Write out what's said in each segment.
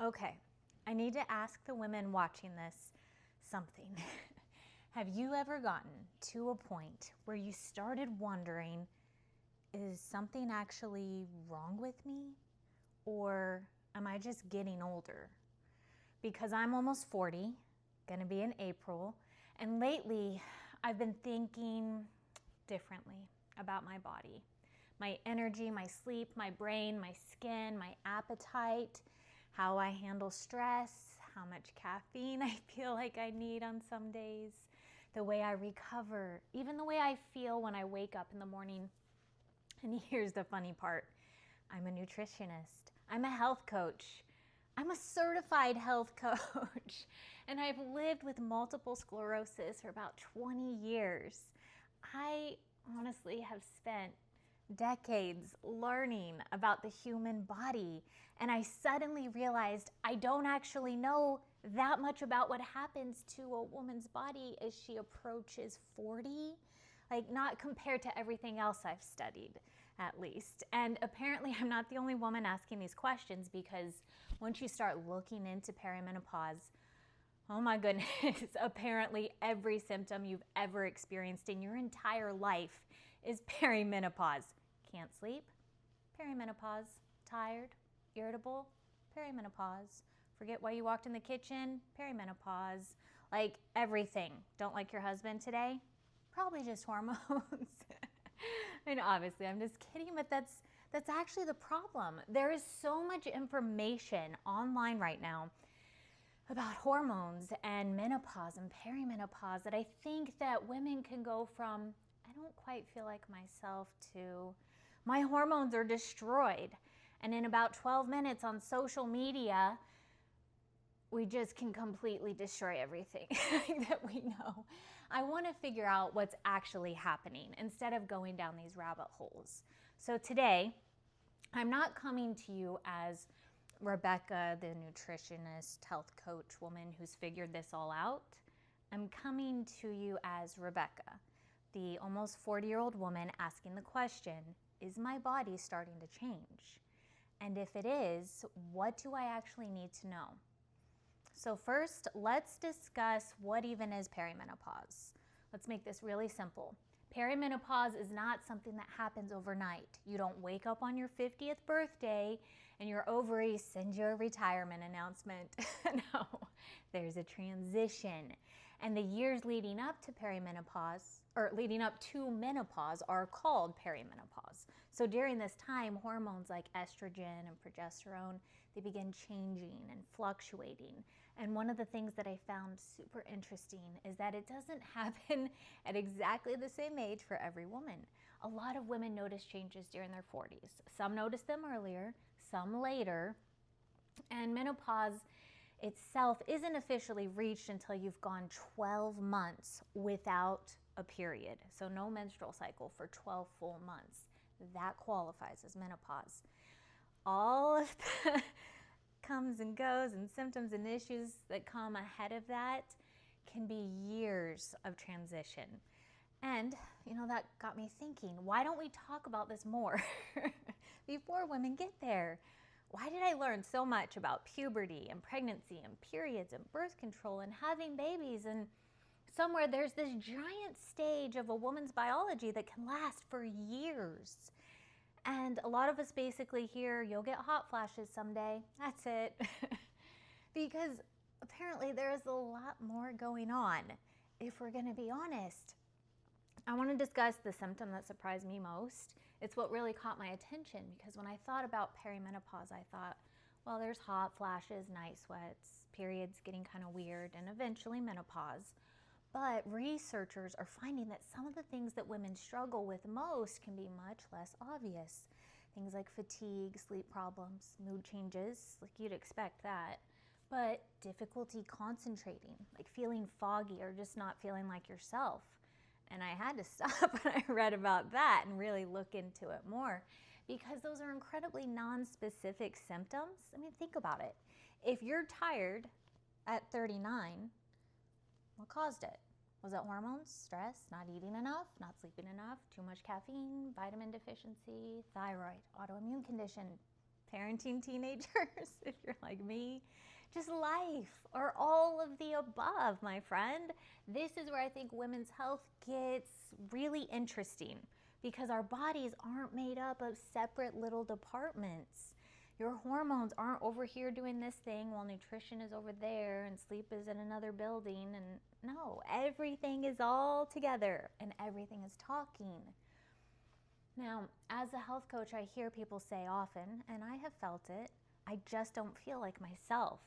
Okay, I need to ask the women watching this something. Have you ever gotten to a point where you started wondering, is something actually wrong with me? Or am I just getting older? Because I'm almost 40, gonna be in April, and lately I've been thinking differently about my body. My energy, my sleep, my brain, my skin, my appetite, how I handle stress, how much caffeine I feel like I need on some days, the way I recover, even the way I feel when I wake up in the morning. And here's the funny part. I'm a nutritionist. I'm a health coach. I'm a certified health coach. And I've lived with multiple sclerosis for about 20 years. I honestly have spent decades learning about the human body, and I suddenly realized I don't actually know that much about what happens to a woman's body as she approaches 40, like not compared to everything else I've studied, at least. And apparently I'm not the only woman asking these questions, because once you start looking into perimenopause, oh my goodness, apparently every symptom you've ever experienced in your entire life is perimenopause. Can't sleep? Perimenopause. Tired? Irritable? Perimenopause. Forget why you walked in the kitchen? Perimenopause. Like everything. Don't like your husband today? Probably just hormones. And obviously I'm just kidding, but that's actually the problem. There is so much information online right now about hormones and menopause and perimenopause that I think that women can go from, I don't quite feel like myself, to my hormones are destroyed. And in about 12 minutes on social media, we just can completely destroy everything that we know. I want to figure out what's actually happening instead of going down these rabbit holes. So today, I'm not coming to you as Rebecca, the nutritionist, health coach woman who's figured this all out. I'm coming to you as Rebecca, the almost 40-year-old woman asking the question, is my body starting to change? And if it is, what do I actually need to know? So first, let's discuss what even is perimenopause. Let's make this really simple. Perimenopause is not something that happens overnight. You don't wake up on your 50th birthday and your ovaries send you a retirement announcement. No, there's a transition. And the years leading up to perimenopause, or leading up to menopause, are called perimenopause. So during this time, hormones like estrogen and progesterone, they begin changing and fluctuating. And one of the things that I found super interesting is that it doesn't happen at exactly the same age for every woman. A lot of women notice changes during their 40s. Some notice them earlier, some later. And menopause itself isn't officially reached until you've gone 12 months without a period. So no menstrual cycle for 12 full months. That qualifies as menopause. All of the comes and goes and symptoms and issues that come ahead of that can be years of transition. And, that got me thinking, why don't we talk about this more before women get there? Why did I learn so much about puberty and pregnancy and periods and birth control and having babies, and somewhere there's this giant stage of a woman's biology that can last for years? And a lot of us basically hear, you'll get hot flashes someday. That's it. Because apparently there's a lot more going on, if we're going to be honest. I want to discuss the symptom that surprised me most. It's what really caught my attention, because when I thought about perimenopause, I thought, well, there's hot flashes, night sweats, periods getting kind of weird, and eventually menopause. But researchers are finding that some of the things that women struggle with most can be much less obvious. Things like fatigue, sleep problems, mood changes, like you'd expect that. But difficulty concentrating, like feeling foggy or just not feeling like yourself. And I had to stop when I read about that and really look into it more, because those are incredibly non-specific symptoms. I mean, think about it. If you're tired at 39, what caused it? Was it hormones, stress, not eating enough, not sleeping enough, too much caffeine, vitamin deficiency, thyroid, autoimmune condition, parenting teenagers, if you're like me, just life, or all of the above, my friend. This is where I think women's health gets really interesting, because our bodies aren't made up of separate little departments. Your hormones aren't over here doing this thing while nutrition is over there and sleep is in another building. And no, everything is all together and everything is talking. Now, as a health coach, I hear people say often, and I have felt it, I just don't feel like myself.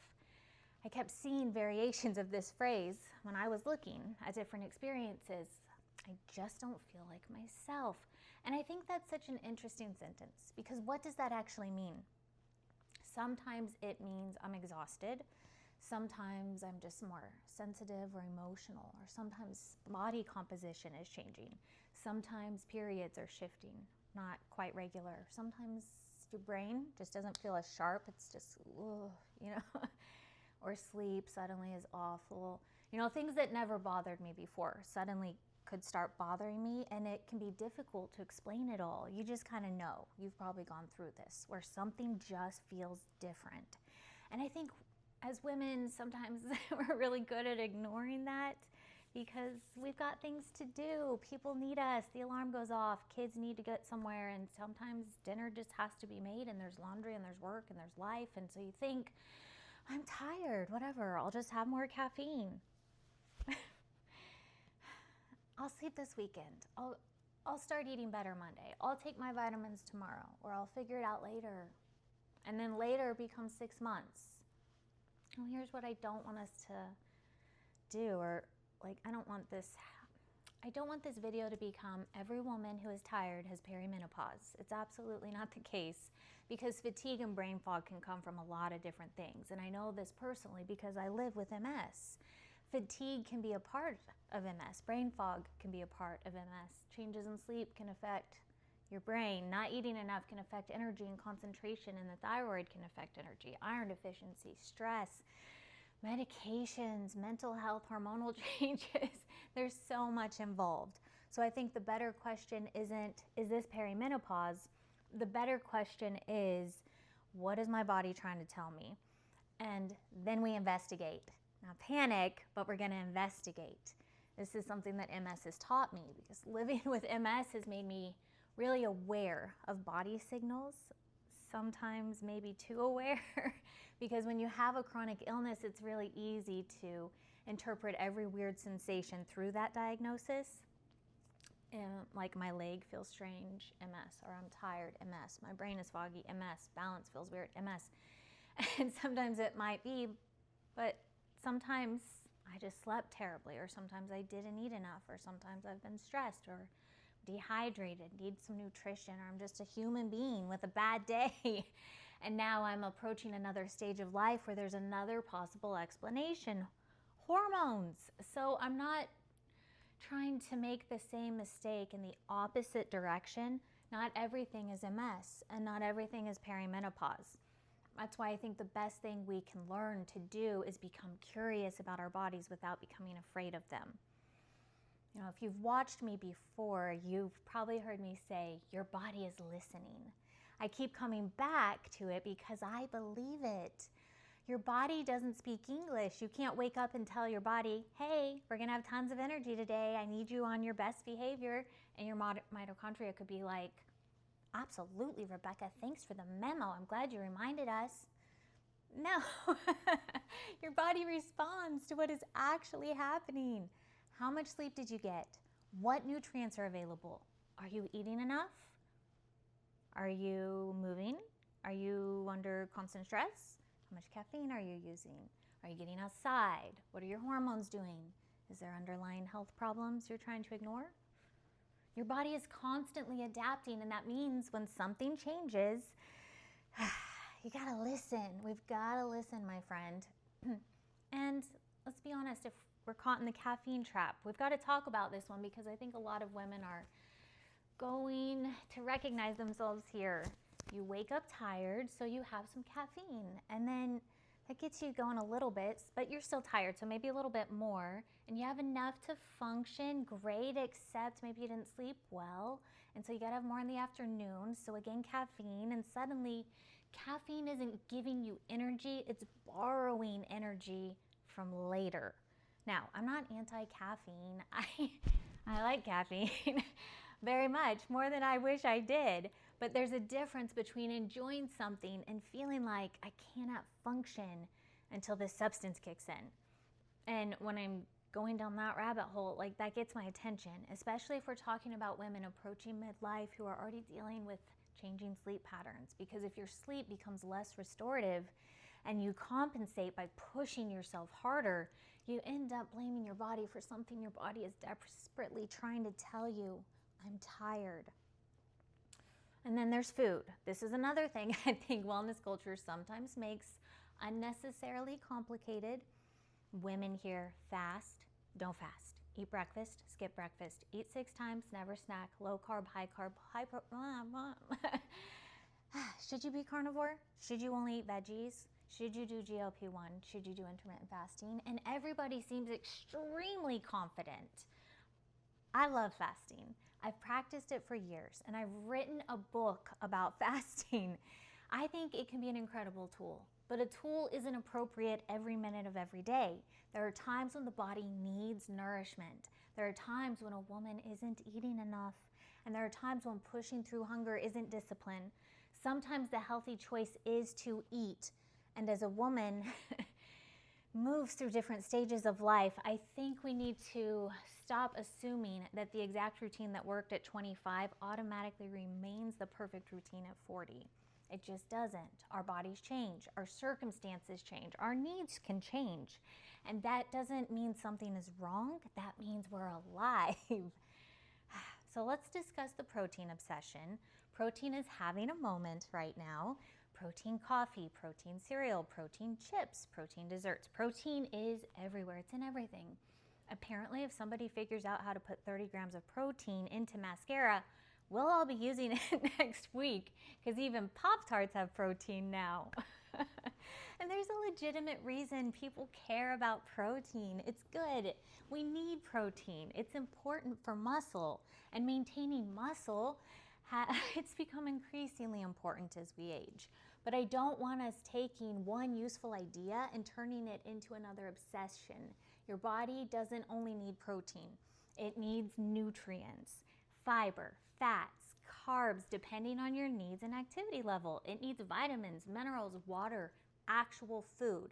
I kept seeing variations of this phrase when I was looking at different experiences. I just don't feel like myself. And I think that's such an interesting sentence, because what does that actually mean? Sometimes it means I'm exhausted. Sometimes I'm just more sensitive or emotional, or sometimes body composition is changing. Sometimes periods are shifting, not quite regular. Sometimes your brain just doesn't feel as sharp. It's just, or sleep suddenly is awful. Things that never bothered me before suddenly could start bothering me, and it can be difficult to explain it all. You just kind of know. You've probably gone through this, where something just feels different. And I think as women, sometimes we're really good at ignoring that, because we've got things to do. People need us. The alarm goes off. Kids need to get somewhere, and sometimes dinner just has to be made, and there's laundry, and there's work, and there's life. And so you think, I'm tired, whatever, I'll just have more caffeine. I'll sleep this weekend. I'll start eating better Monday. I'll take my vitamins tomorrow, or I'll figure it out later. And then later becomes 6 months. Well, here's what I don't want us to do, or I don't want this video to become every woman who is tired has perimenopause. It's absolutely not the case, because fatigue and brain fog can come from a lot of different things. And I know this personally because I live with MS. Fatigue can be a part of MS. Brain fog can be a part of MS. Changes in sleep can affect your brain. Not eating enough can affect energy and concentration, and the thyroid can affect energy. Iron deficiency, stress, medications, mental health, hormonal changes. There's so much involved. So I think the better question isn't, is this perimenopause? The better question is, what is my body trying to tell me? And then we investigate. Not panic, but we're going to investigate. This is something that MS has taught me, because living with MS has made me really aware of body signals, sometimes maybe too aware, because when you have a chronic illness, it's really easy to interpret every weird sensation through that diagnosis. Like my leg feels strange, MS, or I'm tired, MS, my brain is foggy, MS, balance feels weird, MS. And sometimes it might be, but sometimes I just slept terribly, or sometimes I didn't eat enough, or sometimes I've been stressed or dehydrated, need some nutrition, or I'm just a human being with a bad day. And now I'm approaching another stage of life where there's another possible explanation: hormones. So I'm not trying to make the same mistake in the opposite direction. Not everything is MS, and not everything is perimenopause. That's why I think the best thing we can learn to do is become curious about our bodies without becoming afraid of them. If you've watched me before, you've probably heard me say, your body is listening. I keep coming back to it because I believe it. Your body doesn't speak English. You can't wake up and tell your body, hey, we're gonna have tons of energy today. I need you on your best behavior. And your mitochondria could be like, absolutely, Rebecca, thanks for the memo. I'm glad you reminded us. No, your body responds to what is actually happening. How much sleep did you get? What nutrients are available? Are you eating enough? Are you moving? Are you under constant stress? How much caffeine are you using? Are you getting outside? What are your hormones doing? Is there underlying health problems you're trying to ignore? Your body is constantly adapting, and that means when something changes, you gotta listen. We've gotta listen, my friend. And let's be honest, if we're caught in the caffeine trap, we've got to talk about this one, because I think a lot of women are going to recognize themselves here. You wake up tired, so you have some caffeine, and then that gets you going a little bit, but you're still tired, so maybe a little bit more, and you have enough to function great, except maybe you didn't sleep well, and so you gotta have more in the afternoon. So again, caffeine, and suddenly Caffeine isn't giving you energy, it's borrowing energy from later. Now, I'm not anti-caffeine. I like caffeine very much, more than I wish I did. But there's a difference between enjoying something and feeling like I cannot function until this substance kicks in. And when I'm going down that rabbit hole, like, that gets my attention, especially if we're talking about women approaching midlife who are already dealing with changing sleep patterns. Because if your sleep becomes less restorative and you compensate by pushing yourself harder, you end up blaming your body for something your body is desperately trying to tell you, I'm tired. And then there's food. This is another thing I think wellness culture sometimes makes unnecessarily complicated. Women here fast, don't fast. Eat breakfast, skip breakfast. Eat 6 times, never snack. Low carb, high carb, high pro. Should you be carnivore? Should you only eat veggies? Should you do GLP-1? Should you do intermittent fasting? And everybody seems extremely confident. I love fasting. I've practiced it for years, and I've written a book about fasting. I think it can be an incredible tool, but a tool isn't appropriate every minute of every day. There are times when the body needs nourishment. There are times when a woman isn't eating enough, and there are times when pushing through hunger isn't discipline. Sometimes the healthy choice is to eat, and as a woman moves through different stages of life, I think we need to stop assuming that the exact routine that worked at 25 automatically remains the perfect routine at 40. It just doesn't. Our bodies change, our circumstances change, our needs can change. And that doesn't mean something is wrong, that means we're alive. So let's discuss the protein obsession. Protein is having a moment right now. Protein coffee, protein cereal, protein chips, protein desserts. Protein is everywhere, it's in everything. Apparently, if somebody figures out how to put 30 grams of protein into mascara, we'll all be using it next week, because even Pop-Tarts have protein now. And there's a legitimate reason people care about protein. It's good. We need protein. It's important for muscle. And maintaining muscle, it's become increasingly important as we age. But I don't want us taking one useful idea and turning it into another obsession. Your body doesn't only need protein. It needs nutrients, fiber, fats, carbs, depending on your needs and activity level. It needs vitamins, minerals, water, actual food.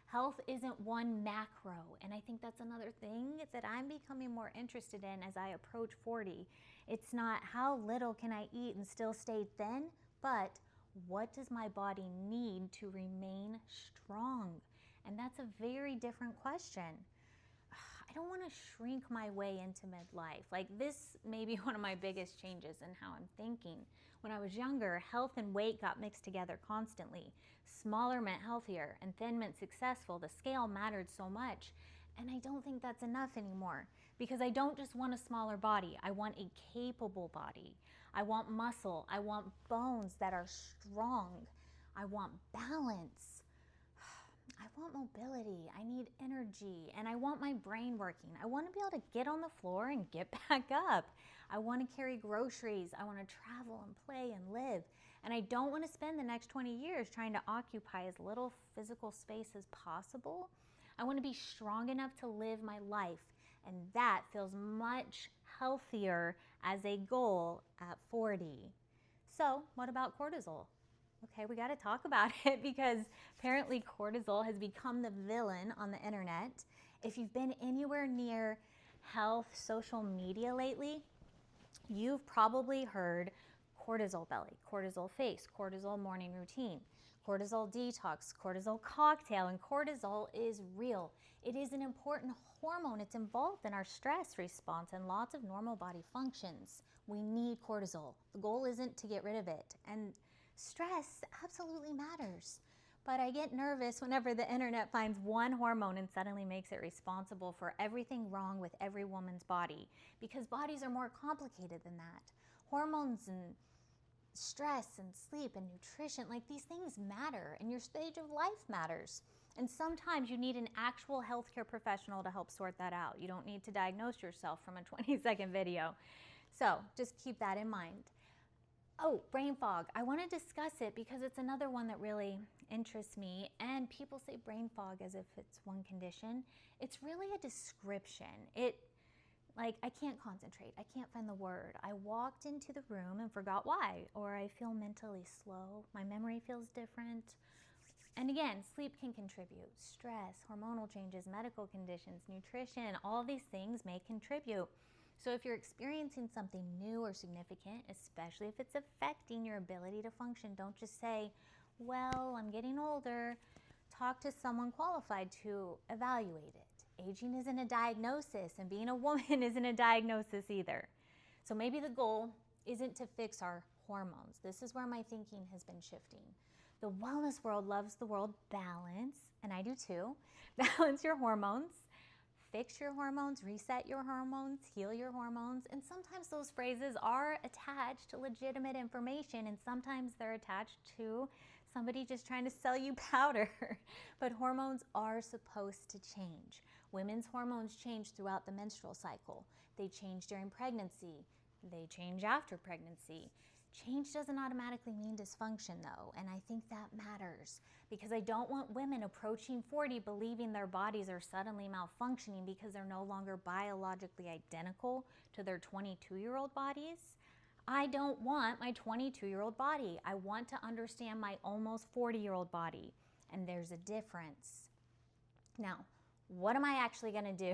Health isn't one macro, and I think that's another thing that I'm becoming more interested in as I approach 40. It's not how little can I eat and still stay thin, but what does my body need to remain strong? And that's a very different question. I don't want to shrink my way into midlife. Like, this may be one of my biggest changes in how I'm thinking. When I was younger, health and weight got mixed together constantly. Smaller meant healthier, and thin meant successful. The scale mattered so much. And I don't think that's enough anymore, because I don't just want a smaller body. I want a capable body. I want muscle. I want bones that are strong. I want balance. I want mobility. I need energy. And I want my brain working. I want to be able to get on the floor and get back up. I want to carry groceries. I want to travel and play and live. And I don't want to spend the next 20 years trying to occupy as little physical space as possible. I want to be strong enough to live my life. And that feels much healthier as a goal at 40. So what about cortisol? Okay, we got to talk about it, because apparently cortisol has become the villain on the internet. If you've been anywhere near health social media lately, you've probably heard cortisol belly, cortisol face, cortisol morning routine, cortisol detox, cortisol cocktail, and cortisol is real. It is an important hormone. It's involved in our stress response and lots of normal body functions. We need cortisol. The goal isn't to get rid of it. And stress absolutely matters. But I get nervous whenever the internet finds one hormone and suddenly makes it responsible for everything wrong with every woman's body, because bodies are more complicated than that. Hormones and stress and sleep and nutrition, like, these things matter, and your stage of life matters. And sometimes you need an actual healthcare professional to help sort that out. You don't need to diagnose yourself from a 20-second video. So just keep that in mind. Oh, brain fog. I want to discuss it because it's another one that really interests me. And people say brain fog as if it's one condition. It's really a description. Like, I can't concentrate. I can't find the word. I walked into the room and forgot why. Or I feel mentally slow. My memory feels different. And again, sleep can contribute. Stress, hormonal changes, medical conditions, nutrition, all these things may contribute. So if you're experiencing something new or significant, especially if it's affecting your ability to function, don't just say, well, I'm getting older. Talk to someone qualified to evaluate it. Aging isn't a diagnosis, and being a woman isn't a diagnosis either. So maybe the goal isn't to fix our hormones. This is where my thinking has been shifting. The wellness world loves the word balance, and I do too. Balance your hormones. Fix your hormones, reset your hormones, heal your hormones. And sometimes those phrases are attached to legitimate information, and sometimes they're attached to somebody just trying to sell you powder. But hormones are supposed to change. Women's hormones change throughout the menstrual cycle. They change during pregnancy. They change after pregnancy. Change doesn't automatically mean dysfunction though, and I think that matters because I don't want women approaching 40 believing their bodies are suddenly malfunctioning because they're no longer biologically identical to their 22-year-old bodies. I don't want my 22-year-old body. I want to understand my almost 40-year-old body, and there's a difference. Now, what am I actually going to do?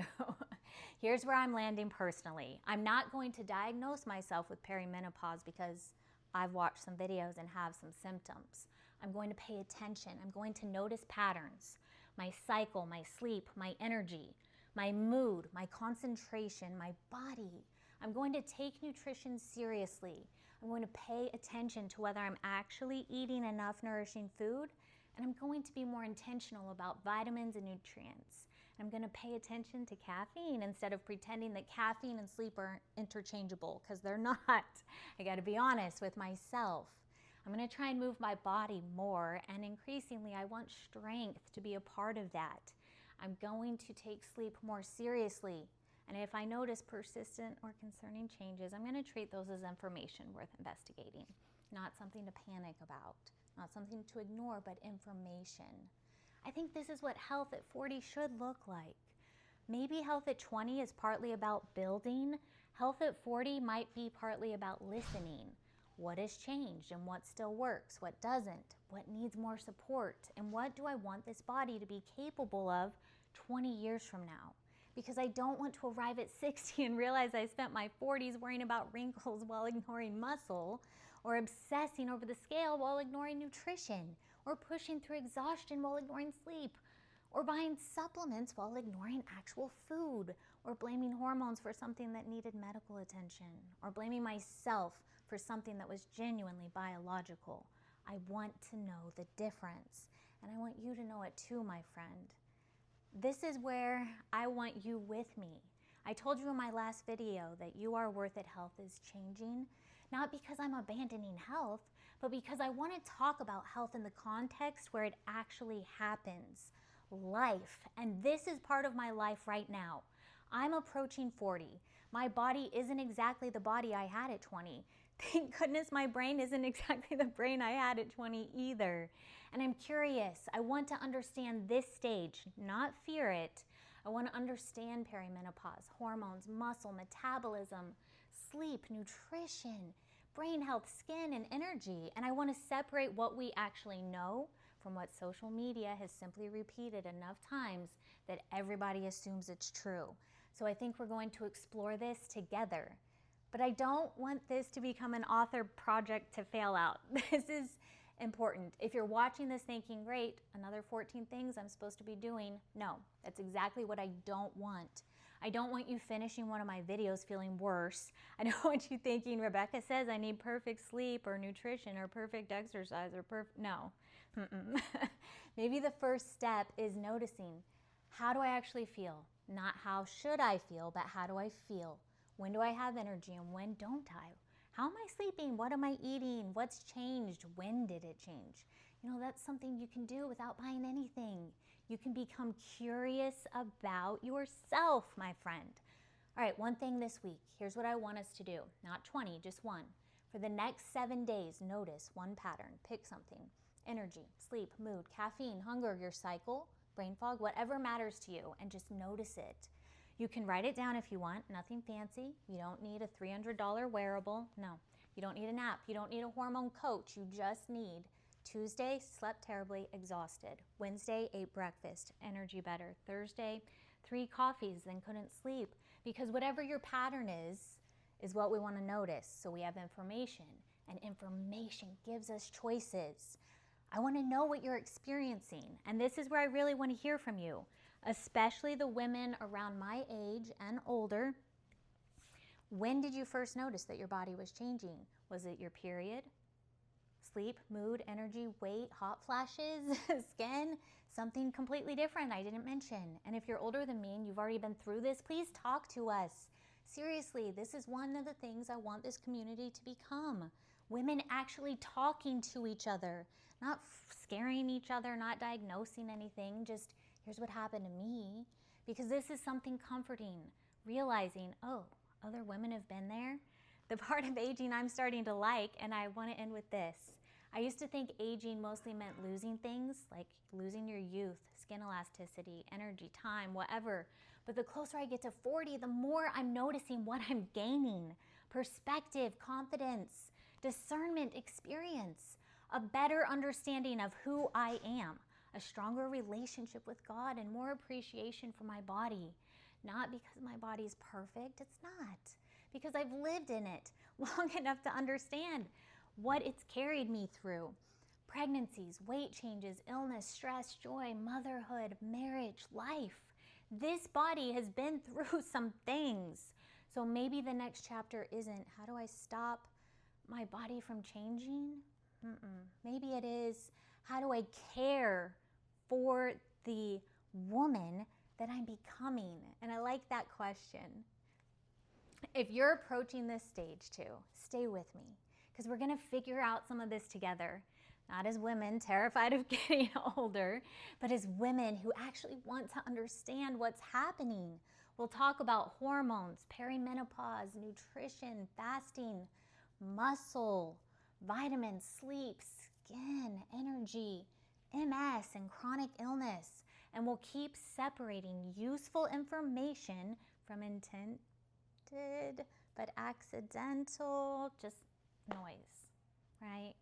Here's where I'm landing personally. I'm not going to diagnose myself with perimenopause because I've watched some videos and have some symptoms. I'm going to pay attention. I'm going to notice patterns, my cycle, my sleep, my energy, my mood, my concentration, my body. I'm going to take nutrition seriously. I'm going to pay attention to whether I'm actually eating enough nourishing food, and I'm going to be more intentional about vitamins and nutrients. I'm going to pay attention to caffeine instead of pretending that caffeine and sleep are interchangeable, because they're not. I got to be honest with myself. I'm going to try and move my body more, and increasingly I want strength to be a part of that. I'm going to take sleep more seriously, and if I notice persistent or concerning changes, I'm going to treat those as information worth investigating, not something to panic about, not something to ignore, but information. I think this is what health at 40 should look like. Maybe health at 20 is partly about building. Health at 40 might be partly about listening. What has changed and what still works? What doesn't? What needs more support? And what do I want this body to be capable of 20 years from now? Because I don't want to arrive at 60 and realize I spent my 40s worrying about wrinkles while ignoring muscle, or obsessing over the scale while ignoring nutrition, or pushing through exhaustion while ignoring sleep, or buying supplements while ignoring actual food, or blaming hormones for something that needed medical attention, or blaming myself for something that was genuinely biological. I want to know the difference, and I want you to know it too, my friend. This is where I want you with me. I told you in my last video that You Are Worth It Health is changing, not because I'm abandoning health, but because I want to talk about health in the context where it actually happens. Life. And this is part of my life right now. I'm approaching 40. My body isn't exactly the body I had at 20. Thank goodness my brain isn't exactly the brain I had at 20 either. And I'm curious. I want to understand this stage, not fear it. I want to understand perimenopause, hormones, muscle, metabolism, sleep, nutrition, brain health, skin, and energy. And I want to separate what we actually know from what social media has simply repeated enough times that everybody assumes it's true. So I think we're going to explore this together. But I don't want this to become an author project to fail out. This is important. If you're watching this thinking, great, another 14 things I'm supposed to be doing, no, that's exactly what I don't want. I don't want you finishing one of my videos feeling worse. I don't want you thinking, Rebecca says I need perfect sleep or nutrition or perfect exercise or no. Maybe the first step is noticing, how do I actually feel? Not how should I feel, but how do I feel? When do I have energy and when don't I? How am I sleeping? What am I eating? What's changed? When did it change? You know, that's something you can do without buying anything. You can become curious about yourself, my friend. All right, one thing this week. Here's what I want us to do. Not 20, just one. For the next 7 days, notice one pattern. Pick something. Energy, sleep, mood, caffeine, hunger, your cycle, brain fog, whatever matters to you, and just notice it. You can write it down if you want, nothing fancy. You don't need a $300 wearable. No, you don't need an app. You don't need a hormone coach. You just need Tuesday, slept terribly, exhausted. Wednesday, ate breakfast, energy better. Thursday, 3 coffees, then couldn't sleep. Because whatever your pattern is what we want to notice. So we have information, and information gives us choices. I want to know what you're experiencing, and this is where I really want to hear from you, especially the women around my age and older. When did you first notice that your body was changing? Was it your period? Sleep, mood, energy, weight, hot flashes, skin, something completely different I didn't mention. And if you're older than me and you've already been through this, please talk to us. Seriously, this is one of the things I want this community to become. Women actually talking to each other, not scaring each other, not diagnosing anything, just here's what happened to me. Because this is something comforting, realizing, oh, other women have been there. The part of aging I'm starting to like, and I want to end with this. I used to think aging mostly meant losing things, like losing your youth, skin elasticity, energy, time, whatever. But the closer I get to 40, the more I'm noticing what I'm gaining. Perspective, confidence, discernment, experience, a better understanding of who I am, a stronger relationship with God, and more appreciation for my body. Not because my body's perfect, it's not. Because I've lived in it long enough to understand what it's carried me through. Pregnancies, weight changes, illness, stress, joy, motherhood, marriage, life. This body has been through some things. So maybe the next chapter isn't, how do I stop my body from changing? Maybe it is, how do I care for the woman that I'm becoming? And I like that question. If you're approaching this stage too, stay with me, because we're going to figure out some of this together. Not as women terrified of getting older, but as women who actually want to understand what's happening. We'll talk about hormones, perimenopause, nutrition, fasting, muscle, vitamins, sleep, skin, energy, MS, and chronic illness. And we'll keep separating useful information from intended but accidental, just noise, right?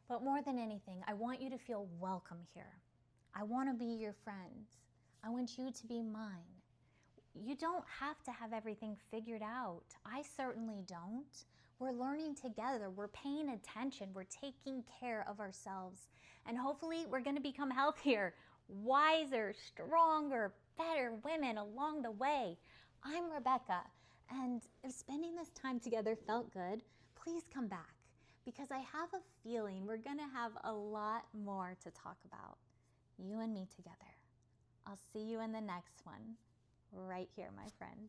But more than anything, I want you to feel welcome here. I want to be your friend. I want you to be mine. You don't have to have everything figured out. I certainly don't. We're learning together. We're paying attention. We're taking care of ourselves. And hopefully we're going to become healthier, wiser, stronger, better women along the way. I'm Rebecca, and if spending this time together felt good, please come back, because I have a feeling we're going to have a lot more to talk about. You and me together. I'll see you in the next one. Right here, my friend.